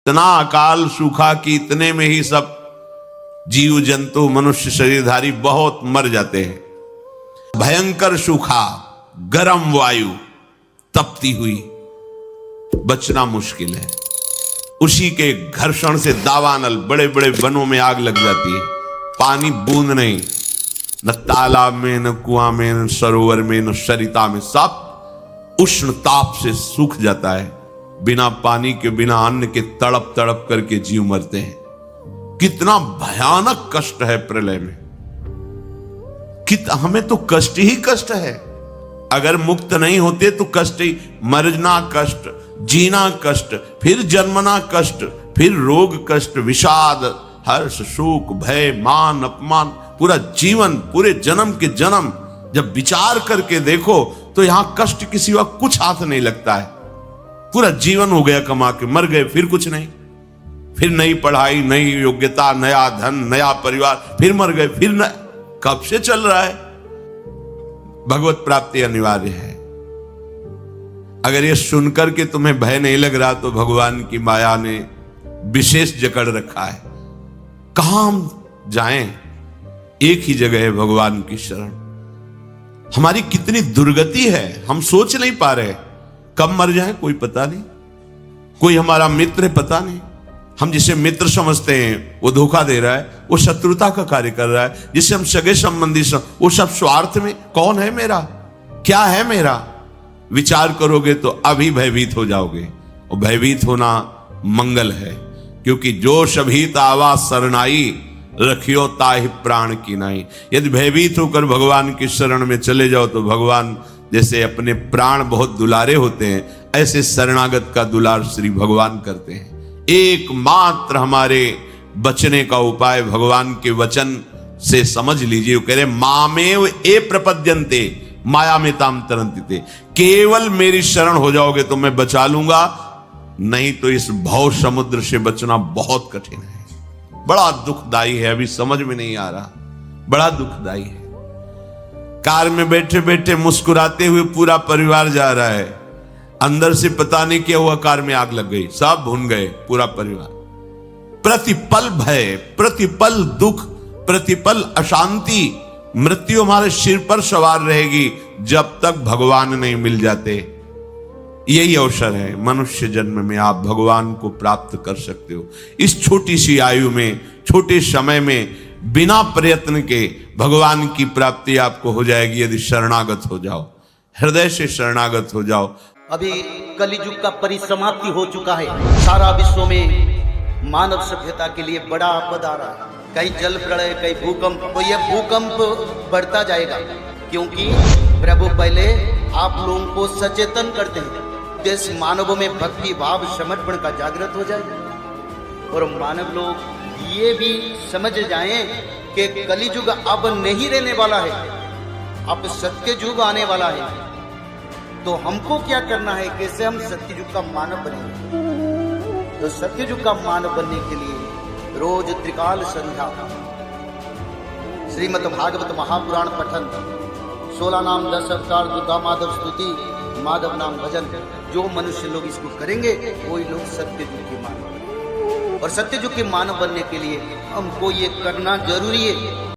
इतना अकाल सूखा कि इतने में ही सब जीव जंतु मनुष्य शरीरधारी बहुत मर जाते हैं। भयंकर सूखा, गर्म वायु तपती हुई, बचना मुश्किल है। उसी के घर्षण से दावानल बड़े बड़े वनों में आग लग जाती है। पानी बूंद नहीं, न तालाब में, न कुआं में, न सरोवर में, न सरिता में, सब उष्ण ताप से सूख जाता है। बिना पानी के, बिना अन्न के तड़प तड़प करके जीव मरते हैं। कितना भयानक कष्ट है प्रलय में। हमें तो कष्ट ही कष्ट है। अगर मुक्त नहीं होते तो कष्ट ही, मरना कष्ट, जीना कष्ट, फिर जन्मना कष्ट, फिर रोग कष्ट, विषाद, हर्ष, शोक, भय, मान, अपमान, पूरा जीवन, पूरे जन्म के जन्म जब विचार करके देखो तो यहां कष्ट किसी वक्त कुछ हाथ नहीं लगता है। पूरा जीवन हो गया कमा के, मर गए, फिर कुछ नहीं, फिर नई पढ़ाई, नई योग्यता, नया धन, नया परिवार, फिर मर गए, फिर न, कब से चल रहा है। भगवत प्राप्ति अनिवार्य है। अगर ये सुनकर के तुम्हें भय नहीं लग रहा तो भगवान की माया ने विशेष जकड़ रखा है। कहां हम जाएं? एक ही जगह है, भगवान की शरण। हमारी कितनी दुर्गति है, हम सोच नहीं पा रहे। कब मर जाए कोई पता नहीं। कोई हमारा मित्र है, पता नहीं। हम जिसे मित्र समझते हैं वो धोखा दे रहा है, वो शत्रुता का कार्य कर रहा है। जिसे हम सगे संबंधी वो सब स्वार्थ में। कौन है मेरा, क्या है मेरा? विचार करोगे तो अभी भयभीत हो जाओगे। और भयभीत होना मंगल है, क्योंकि जो शभीत आवा शरणाई, रखियो ताहि प्राण की नाई। यदि भयभीत होकर भगवान की शरण में चले जाओ तो भगवान जैसे अपने प्राण बहुत दुलारे होते हैं, ऐसे शरणागत का दुलार श्री भगवान करते हैं। एकमात्र हमारे बचने का उपाय भगवान के वचन से समझ लीजिए। वो कह रहे मामेव ए प्रपद्यन्ते माया में ताम तरन्ति। केवल मेरी शरण हो जाओगे तो मैं बचा लूंगा, नहीं तो इस भव समुद्र से बचना बहुत कठिन है। बड़ा दुखदाई है, अभी समझ में नहीं आ रहा, बड़ा दुखदाई है। कार में बैठे बैठे मुस्कुराते हुए पूरा परिवार जा रहा है, अंदर से पता नहीं क्या हुआ, कार में आग लग गई, सब भून गए पूरा परिवार। प्रतिपल भय, प्रतिपल दुख, प्रतिपल अशांति, मृत्यु हमारे सिर पर सवार रहेगी जब तक भगवान नहीं मिल जाते। यही अवसर है, मनुष्य जन्म में आप भगवान को प्राप्त कर सकते हो। इस छोटी सी आयु में, छोटे समय में, बिना प्रयत्न के भगवान की प्राप्ति आपको हो जाएगी यदि शरणागत हो जाओ, हृदय से शरणागत हो जाओ। अभी कलियुग का परिसमाप्ति हो चुका है। सारा विश्व में मानव सभ्यता के लिए बड़ा आपद आ रहा है। कहीं जल प्रलय, कहीं भूकंप। तो यह भूकंप बढ़ता जाएगा, क्योंकि प्रभु पहले आप लोगों को सचेतन करते हैं। देश मानवों में भक्ति भाव समर्पण का जागृत हो जाए और मानव लोग ये भी समझ जाएं कि कलियुग अब नहीं रहने वाला है, अब सत्य युग आने वाला है। तो हमको क्या करना है, कैसे हम सत्य युग का मानव बनेंगे? तो सत्य युग का मानव बनने के लिए रोज त्रिकाल संध्या, श्रीमद् भागवत महापुराण पठन, 16 नाम 10 अवतार, दुर्गा माधव स्तुति, माधव नाम भजन, जो मनुष्य लोग इसको करेंगे वही लोग सत्य युग के मानव बनेंगे। और सत्य युग के मानव बनने के लिए हमको ये करना जरूरी है।